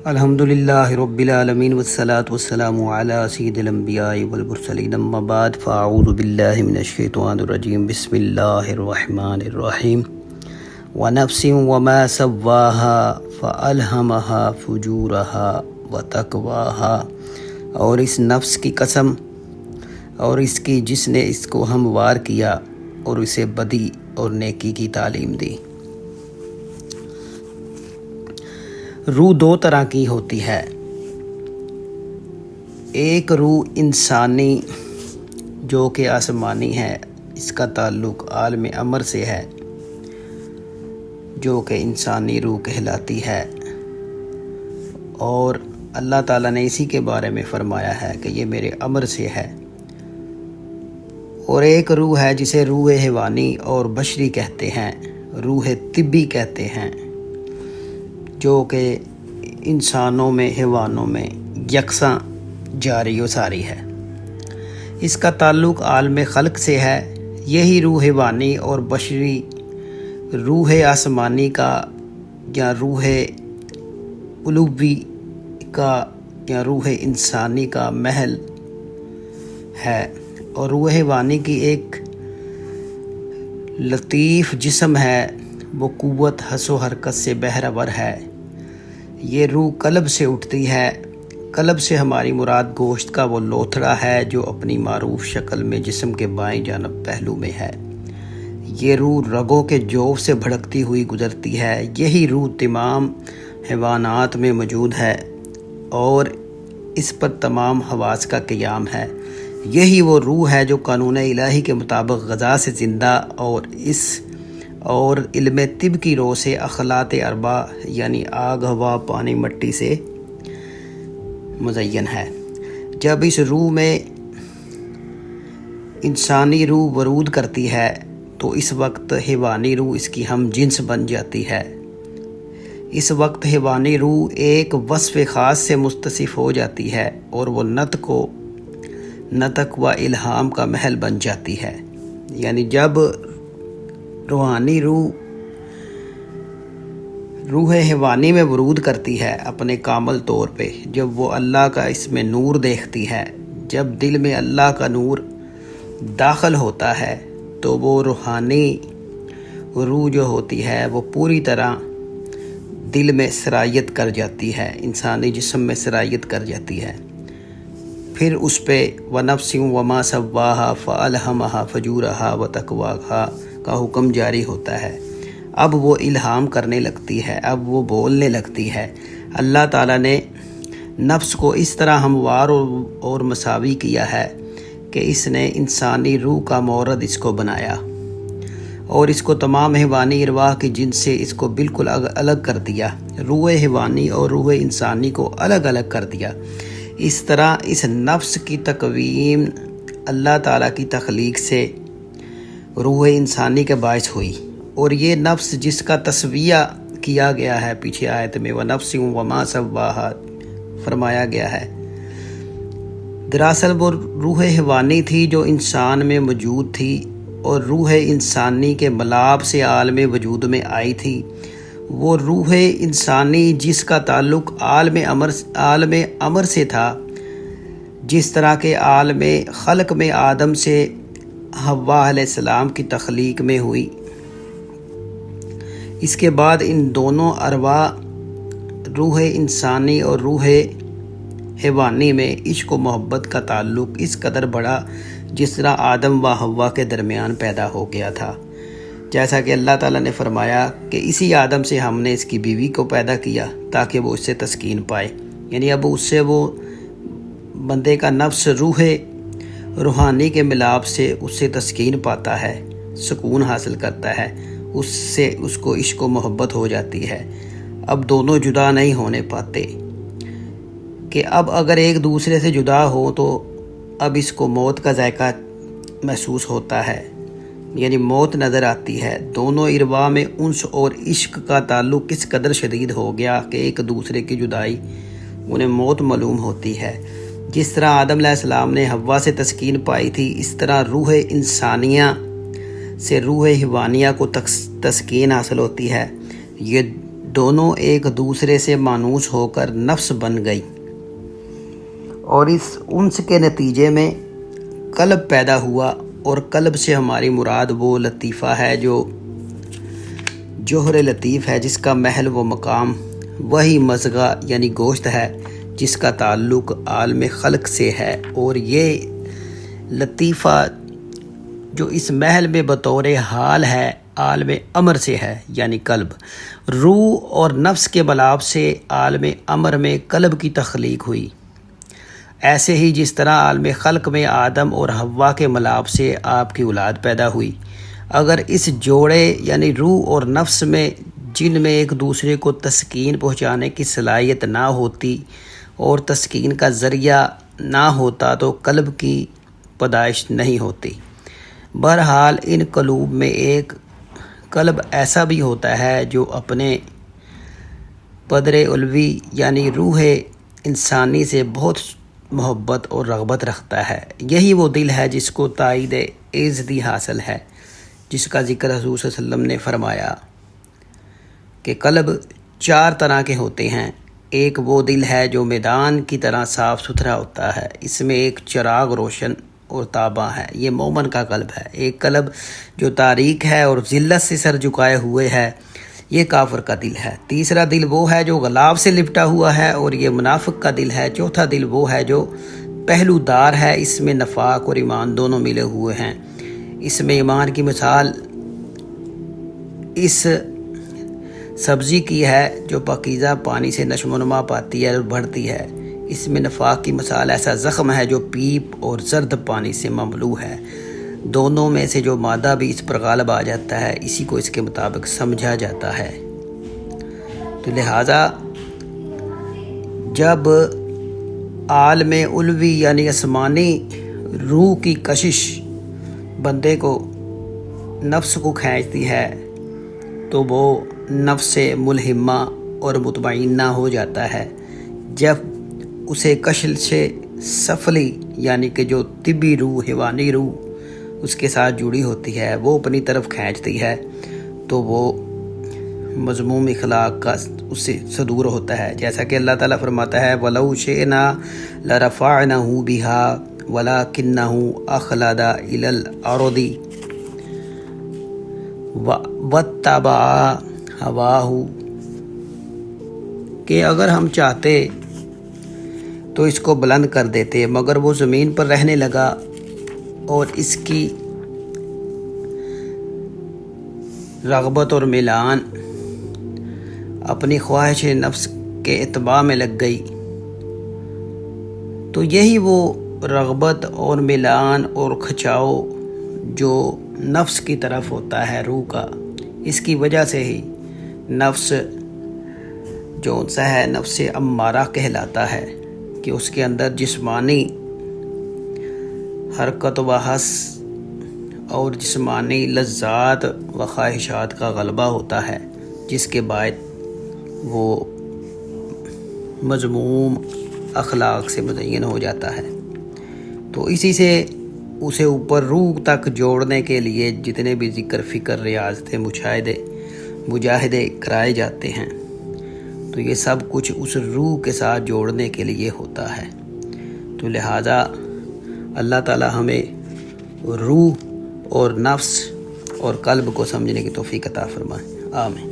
الحمدللہ رب العالمین والصلاة والسلام علی سید الانبیاء والمرسلین اما بعد فاعوذ باللہ من الشیطان الرجیم بسم اللہ الرحمن الرحیم ونفس وما سواها فألہمها فجورها وتقواها، اور اس نفس کی قسم اور اس کی جس نے اس کو ہموار کیا اور اسے بدی اور نیکی کی تعلیم دی۔ روح دو طرح کی ہوتی ہے، ایک روح انسانی جو کہ آسمانی ہے، اس کا تعلق عالم امر سے ہے، جو کہ انسانی روح کہلاتی ہے، اور اللہ تعالیٰ نے اسی کے بارے میں فرمایا ہے کہ یہ میرے امر سے ہے۔ اور ایک روح ہے جسے روح حیوانی اور بشری کہتے ہیں، روح طبی کہتے ہیں، جو کہ انسانوں میں حیوانوں میں یکساں جاری و ساری ہے۔ اس کا تعلق عالم خلق سے ہے۔ یہی روح حیوانی اور بشری روح آسمانی کا یا روح علوی کا یا روح انسانی کا محل ہے، اور روح حیوانی کی ایک لطیف جسم ہے، وہ قوت حس و حرکت سے بہرور ہے۔ یہ روح قلب سے اٹھتی ہے۔ قلب سے ہماری مراد گوشت کا وہ لوتھڑا ہے جو اپنی معروف شکل میں جسم کے بائیں جانب پہلو میں ہے۔ یہ روح رگوں کے جوف سے بھڑکتی ہوئی گزرتی ہے۔ یہی روح تمام حیوانات میں موجود ہے اور اس پر تمام حواس کا قیام ہے۔ یہی وہ روح ہے جو قانون الہی کے مطابق غذا سے زندہ اور علم طب کی رو سے اخلاط اربع یعنی آگ، ہوا، پانی، مٹی سے مزین ہے۔ جب اس روح میں انسانی روح ورود کرتی ہے تو اس وقت حیوانی روح اس کی ہم جنس بن جاتی ہے۔ اس وقت حیوانی روح ایک وصف خاص سے متصف ہو جاتی ہے اور وہ نطق و الہام کا محل بن جاتی ہے۔ یعنی جب روحانی روح حیوانی میں ورود کرتی ہے اپنے کامل طور پہ، جب وہ اللہ کا اس میں نور دیکھتی ہے، جب دل میں اللہ کا نور داخل ہوتا ہے تو وہ روحانی روح جو ہوتی ہے وہ پوری طرح دل میں سرایت کر جاتی ہے، انسانی جسم میں سرایت کر جاتی ہے۔ پھر اس پہ وَنَفْسٍ وَمَا سَوَّاهَا فَأَلْهَمَهَا فُجُورَهَا وَتَقْوَاهَا کا حکم جاری ہوتا ہے۔ اب وہ الہام کرنے لگتی ہے، اب وہ بولنے لگتی ہے۔ اللہ تعالیٰ نے نفس کو اس طرح ہموار اور مساوی کیا ہے کہ اس نے انسانی روح کا مورد اس کو بنایا اور اس کو تمام حیوانی ارواح کی جنس سے اس کو بالکل الگ کر دیا۔ روح حیوانی اور روح انسانی کو الگ الگ کر دیا۔ اس طرح اس نفس کی تکوین اللہ تعالیٰ کی تخلیق سے روح انسانی کے باعث ہوئی، اور یہ نفس جس کا تسویہ کیا گیا ہے پیچھے آیت میں وَنَفْسٍ وَمَا سَوَّاهَا فرمایا گیا ہے، دراصل وہ روح حیوانی تھی جو انسان میں موجود تھی، اور روح انسانی کے ملاب سے عالم وجود میں آئی تھی۔ وہ روح انسانی جس کا تعلق عالم امر سے تھا، جس طرح کے عالم خلق میں آدم سے حوا علیہ السلام کی تخلیق میں ہوئی۔ اس کے بعد ان دونوں ارواح روح انسانی اور روح حیوانی میں عشق و محبت کا تعلق اس قدر بڑھا جس طرح آدم و حوا کے درمیان پیدا ہو گیا تھا۔ جیسا کہ اللہ تعالیٰ نے فرمایا کہ اسی آدم سے ہم نے اس کی بیوی کو پیدا کیا تاکہ وہ اس سے تسکین پائے، یعنی اب اس سے وہ بندے کا نفس روحانی کے ملاب سے اس سے تسکین پاتا ہے، سکون حاصل کرتا ہے، اس سے اس کو عشق و محبت ہو جاتی ہے۔ اب دونوں جدا نہیں ہونے پاتے کہ اب اگر ایک دوسرے سے جدا ہو تو اب اس کو موت کا ذائقہ محسوس ہوتا ہے، یعنی موت نظر آتی ہے۔ دونوں ارواح میں انس اور عشق کا تعلق اس قدر شدید ہو گیا کہ ایک دوسرے کی جدائی انہیں موت معلوم ہوتی ہے۔ جس طرح آدم علیہ السلام نے حوا سے تسکین پائی تھی، اس طرح روح انسانیہ سے روح حیوانیہ کو تسکین حاصل ہوتی ہے۔ یہ دونوں ایک دوسرے سے مانوس ہو کر نفس بن گئی، اور اس انس کے نتیجے میں قلب پیدا ہوا، اور قلب سے ہماری مراد وہ لطیفہ ہے جو جوہر لطیف ہے، جس کا محل و مقام وہی مضغہ یعنی گوشت ہے، جس کا تعلق عالم خلق سے ہے، اور یہ لطیفہ جو اس محل میں بطور حال ہے عالم امر سے ہے یعنی قلب۔ روح اور نفس کے ملاپ سے عالم امر میں قلب کی تخلیق ہوئی، ایسے ہی جس طرح عالم خلق میں آدم اور حوا کے ملاپ سے آپ کی اولاد پیدا ہوئی۔ اگر اس جوڑے یعنی روح اور نفس میں جن میں ایک دوسرے کو تسکین پہنچانے کی صلاحیت نہ ہوتی اور تسکین کا ذریعہ نہ ہوتا تو قلب کی پیدائش نہیں ہوتی۔ بہرحال ان قلوب میں ایک قلب ایسا بھی ہوتا ہے جو اپنے پدر علوی یعنی روح انسانی سے بہت محبت اور رغبت رکھتا ہے۔ یہی وہ دل ہے جس کو تائید ایزدی حاصل ہے، جس کا ذکر حضور صلی اللہ علیہ وسلم نے فرمایا کہ قلب 4 طرح کے ہوتے ہیں۔ ایک وہ دل ہے جو میدان کی طرح صاف ستھرا ہوتا ہے، اس میں ایک چراغ روشن اور تاباں ہے، یہ مومن کا قلب ہے۔ ایک قلب جو تاریک ہے اور ذلت سے سر جھکائے ہوئے ہے، یہ کافر کا دل ہے۔ تیسرا دل وہ ہے جو غلاف سے لپٹا ہوا ہے، اور یہ منافق کا دل ہے۔ چوتھا دل وہ ہے جو پہلو دار ہے، اس میں نفاق اور ایمان دونوں ملے ہوئے ہیں۔ اس میں ایمان کی مثال اس سبزی کی ہے جو پاکیزہ پانی سے نشو و نما پاتی ہے اور بڑھتی ہے۔ اس میں نفاق کی مثال ایسا زخم ہے جو پیپ اور زرد پانی سے مملو ہے۔ دونوں میں سے جو مادہ بھی اس پر غالب آ جاتا ہے، اسی کو اس کے مطابق سمجھا جاتا ہے۔ تو لہٰذا جب عالم علوی یعنی آسمانی روح کی کشش بندے کو نفس کو کھینچتی ہے تو وہ نفس ملہمہ اور مطمئنہ ہو جاتا ہے۔ جب اسے کشش سفلی یعنی کہ جو طبی روح حیوانی روح اس کے ساتھ جڑی ہوتی ہے وہ اپنی طرف کھینچتی ہے تو وہ مذموم اخلاق کا اس سے صدور ہوتا ہے، جیسا کہ اللہ تعالیٰ فرماتا ہے وَلَوْ شِئْنَا لَرَفَعْنَهُ بِهَا وَلَكِنَّهُ أَخْلَدَ إِلَى الْأَرْضِ وَاتَّبَعَ هَوَاهُ، کہ اگر ہم چاہتے تو اس کو بلند کر دیتے، مگر وہ زمین پر رہنے لگا اور اس کی رغبت اور میلان اپنی خواہش نفس کے اتباع میں لگ گئی۔ تو یہی وہ رغبت اور میلان اور کھچاؤ جو نفس کی طرف ہوتا ہے روح کا، اس کی وجہ سے ہی نفس جو سا ہے نفس امارہ کہلاتا ہے کہ اس کے اندر جسمانی حرکت و حس اور جسمانی لذات و خواہشات کا غلبہ ہوتا ہے، جس کے بعد وہ مذموم اخلاق سے مزین ہو جاتا ہے۔ تو اسی سے اسے اوپر روح تک جوڑنے کے لیے جتنے بھی ذکر فکر ریاضتیں مجاہدے کرائے جاتے ہیں، تو یہ سب کچھ اس روح کے ساتھ جوڑنے کے لیے ہوتا ہے۔ تو لہٰذا اللہ تعالی ہمیں روح اور نفس اور قلب کو سمجھنے کی توفیق عطا فرمائے، آمین۔